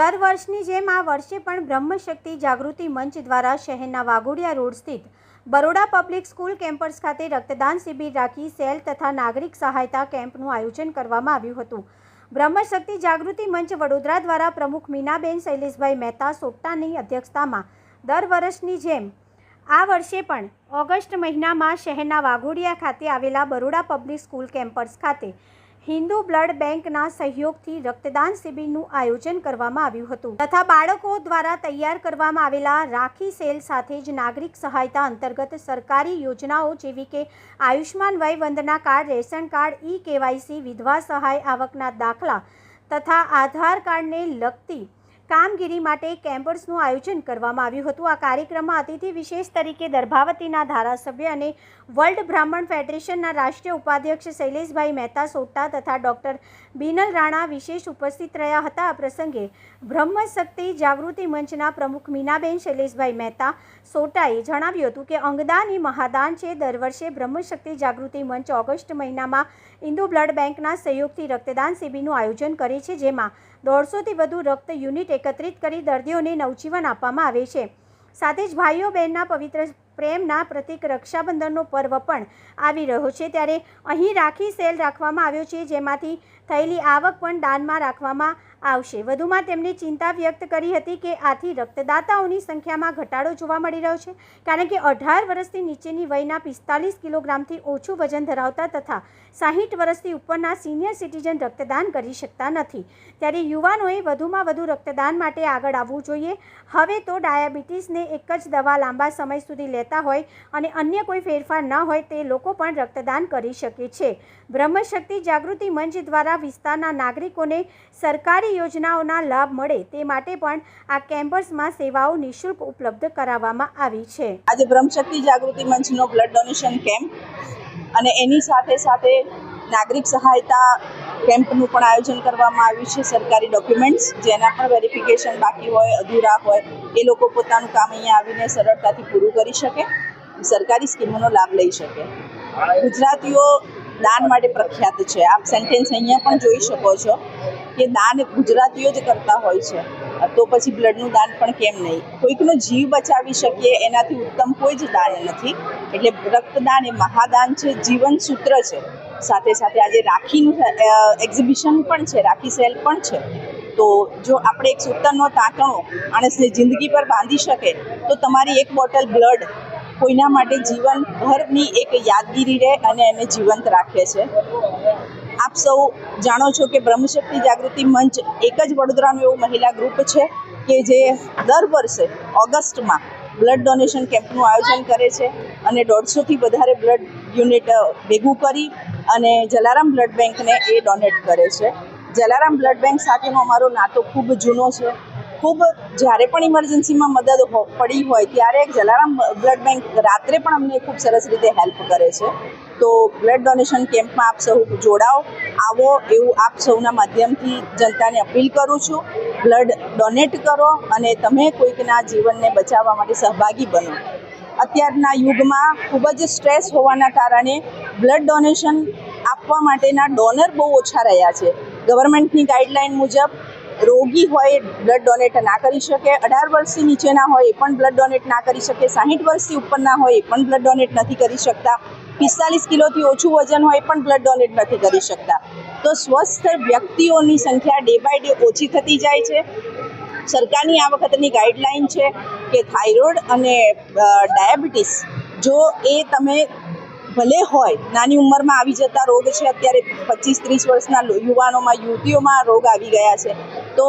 દર વર્ષની જેમ આ વર્ષે પણ બ્રહ્મશક્તિ જાગૃતિ મંચ દ્વારા શહેરના વાઘોડિયા રોડ સ્થિત બરોડા પબ્લિક સ્કૂલ કેમ્પસ ખાતે રક્તદાન શિબિર રાખી સેલ તથા નાગરિક સહાયતા કેમ્પનું આયોજન કરવામાં આવ્યું હતું। બ્રહ્મશક્તિ જાગૃતિ મંચ વડોદરા દ્વારા પ્રમુખ મીનાબેન શૈલેષભાઈ મહેતા સોપટાની અધ્યક્ષતામાં દર વર્ષની જેમ આ વર્ષે પણ ઓગસ્ટ મહિનામાં શહેરના વાઘોડિયા ખાતે આવેલા બરોડા પબ્લિક સ્કૂલ કેમ્પસ ખાતે હિન્દુ બ્લડ બેંકના સહયોગથી રક્તદાન શિબિરનું આયોજન કરવામાં આવ્યું હતું તથા બાળકો દ્વારા તૈયાર કરવામાં આવેલા રાખી સેલ સાથે જ નાગરિક સહાયતા અંતર્ગત સરકારી યોજનાઓ જેવી કે આયુષ્માન વય વંદના કાર્ડ, રેશન કાર્ડ, ઈ-KYC, વિધવા સહાય, આવકના દાખલા તથા આધાર કાર્ડને લગતી કામગીરી માટે કેમ્પસનું આયોજન કરવામાં આવ્યું હતું। આ કાર્યક્રમમાં અતિથિ વિશેષ તરીકે દર્ભાવતીના ધારાસભ્ય અને વર્લ્ડ બ્રાહ્મણ ફેડરેશનના રાષ્ટ્રીય ઉપાધ્યક્ષ શૈલેષભાઈ મહેતા સોટા તથા ડૉક્ટર બીનલ રાણા વિશેષ ઉપસ્થિત રહ્યા હતા। આ પ્રસંગે બ્રહ્મશક્તિ જાગૃતિ મંચના પ્રમુખ મીનાબેન શૈલેષભાઈ મહેતા સોટાએ જણાવ્યું હતું કે અંગદાન એ મહાદાન છે। દર વર્ષે બ્રહ્મશક્તિ જાગૃતિ મંચ ઓગસ્ટ મહિનામાં હિન્દુ બ્લડ બેંકના સહયોગથી રક્તદાન શિબિરનું આયોજન કરે છે, જેમાં 150થી વધુ રક્ત યુનિટ એકત્રિત કરી દર્દીઓને નવજીવન આપવામાં આવે છે। સાથે જ ભાઈઓ બહેનના પવિત્ર પ્રેમના પ્રતીક રક્ષાબંધનનો પર્વ પણ આવી રહ્યો છે, ત્યારે અહીં રાખી સેલ રાખવામાં આવ્યો છે, જેમાંથી થયેલી આવક પણ દાનમાં રાખવામાં આવશે। વધુમાં તેમણે ચિંતા વ્યક્ત કરી હતી કે આથી રક્તદાતાઓની સંખ્યામાં ઘટાડો જોવા મળી રહ્યો છે, કારણ કે 18 વર્ષથી નીચેની વયના 45 કિલોગ્રામથી ઓછું વજન ધરાવતા તથા 60 વર્ષથી ઉપરના સિનિયર સિટીઝન રક્તદાન કરી શકતા નથી, ત્યારે યુવાનોએ વધુમાં વધુ રક્તદાન માટે આગળ આવવું જોઈએ। હવે તો ડાયાબિટીસને એક જ દવા લાંબા સમય સુધી લેતા હોય અને અન્ય કોઈ ફેરફાર ન હોય તે લોકો પણ રક્તદાન કરી શકે છે। બ્રહ્મશક્તિ જાગૃતિ મંચ દ્વારા વિસ્તારના નાગરિકોને સરકારી યોજનાઓના લાભ મળે તે માટે પણ આ કેમ્પસમાં સેવાઓ નિઃશુલ્ક ઉપલબ્ધ કરાવવામાં આવી છે। આજે બ્રહ્મશક્તિ જાગૃતિ મંચનો બ્લડ ડોનેશન કેમ્પ અને એની સાથે સાથે નાગરિક સહાયતા કેમ્પનું પણ આયોજન કરવામાં આવ્યું છે। સરકારી ડોક્યુમેન્ટ્સ જેના પણ વેરિફિકેશન બાકી હોય, અધૂરા હોય, એ લોકો પોતાનું કામ અહીંયા આવીને સરળતાથી પૂરું કરી શકે, સરકારી સ્કીમોનો લાભ લઈ શકે। ગુજરાતીઓ દાન માટે પ્રખ્યાત છે। આપ સેન્ટેન્સ અહીંયા પણ જોઈ શકો છો કે દાન ગુજરાતીઓ જ કરતા હોય છે, તો પછી બ્લડનું દાન પણ કેમ નહીં? કોઈકનો જીવ બચાવી શકીએ એનાથી ઉત્તમ કોઈ જ દાન નથી। એટલે રક્તદાન એ મહાદાન છે, જીવન સૂત્ર છે। સાથે સાથે આજે રાખીનું એક્ઝિબિશન પણ છે, રાખી સેલ પણ છે। તો જો આપણે એક સૂતરનો તાંતણો માણસને જિંદગી પર બાંધી શકે તો તમારી એક બોટલ બ્લડ કોઈના માટે જીવનભરની એક યાદગીરી રહે અને એને જીવંત રાખે છે। આપ સૌ જાણો છો કે બ્રહ્મશક્તિ જાગૃતિ મંચ એક જ વડોદરાનું એવું મહિલા ગ્રુપ છે કે જે દર વર્ષે ઓગસ્ટમાં બ્લડ ડોનેશન કેમ્પનું આયોજન કરે છે અને 150થી વધારે બ્લડ યુનિટ ભેગું કરી અને જલારામ બ્લડ બેંકને એ ડોનેટ કરે છે। જલારામ બ્લડ બેંક સાથેનો અમારો નાતો ખૂબ જૂનો છે। ખૂબ જ્યારે પણ ઇમરજન્સીમાં મદદ પડી હોય ત્યારે જલારામ બ્લડ બેંક રાત્રે પણ અમને ખૂબ સરસ રીતે હેલ્પ કરે છે। તો બ્લડ ડોનેશન કેમ્પમાં આપ સૌ જોડાઓ, આવો એવું આપ સૌના માધ્યમથી જનતાને અપીલ કરું છું। બ્લડ ડોનેટ કરો અને તમે કોઈકના જીવનને બચાવવા માટે સહભાગી બનો। અત્યારના યુગમાં ખૂબ જ સ્ટ્રેસ હોવાના કારણે બ્લડ ડોનેશન આપવા માટેના ડોનર બહુ ઓછા રહ્યા છે। ગવર્મેન્ટની ગાઈડલાઇન મુજબ રોગી હોય બ્લડ ડોનેટ ના કરી શકે, 18 વર્ષથી નીચેના હોય એ પણ બ્લડ ડોનેટ ના કરી શકે, 60 વર્ષથી ઉપરના હોય એ પણ બ્લડ ડોનેટ નથી કરી શકતા, 45 કિલોથી ઓછું વજન હોય એ પણ બ્લડ ડોનેટ નથી કરી શકતા। તો સ્વસ્થ વ્યક્તિઓની સંખ્યા ડે બાય ડે ઓછી થતી જાય છે। સરકારની આ વખતની ગાઈડલાઇન છે કે થાઇરોઇડ અને ડાયાબિટીસ જો એ તમે ભલે હોય નાની ઉંમરમાં આવી જતા રોગ છે, અત્યારે 25-30 વર્ષના યુવાનોમાં યુવતીઓમાં રોગ આવી ગયા છે, તો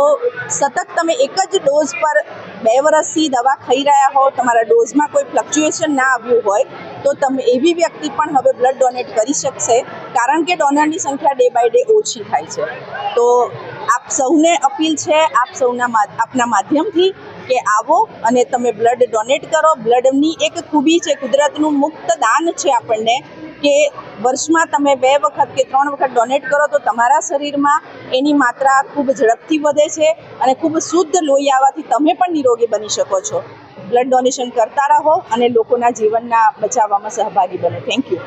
સતત તમે એક જ ડોઝ પર 2 વર્ષથી દવા ખાઈ રહ્યા હો, તમારા ડોઝમાં કોઈ ફ્લક્ચ્યુએશન ના આવ્યું હોય તો તમે એવી વ્યક્તિ પણ હવે બ્લડ ડોનેટ કરી શકશે, કારણ કે ડોનરની સંખ્યા ડે બાય ડે ઓછી થાય છે। તો આપ સૌને અપીલ છે, આપ સૌના આપના માધ્યમથી કે આવો અને તમે બ્લડ ડોનેટ કરો। બ્લડની એક ખૂબી છે, કુદરતનું મુક્ત દાન છે આપણને કે વર્ષમાં તમે 2 વખત કે 3 વખત ડોનેટ કરો તો તમારા શરીરમાં એની માત્રા ખૂબ ઝડપથી વધે છે અને ખૂબ શુદ્ધ લોહી આવવાથી તમે પણ નિરોગી બની શકો છો। બ્લડ ડોનેશન કરતા રહો અને લોકોના જીવનના બચાવવામાં સહભાગી બનો। Thank you.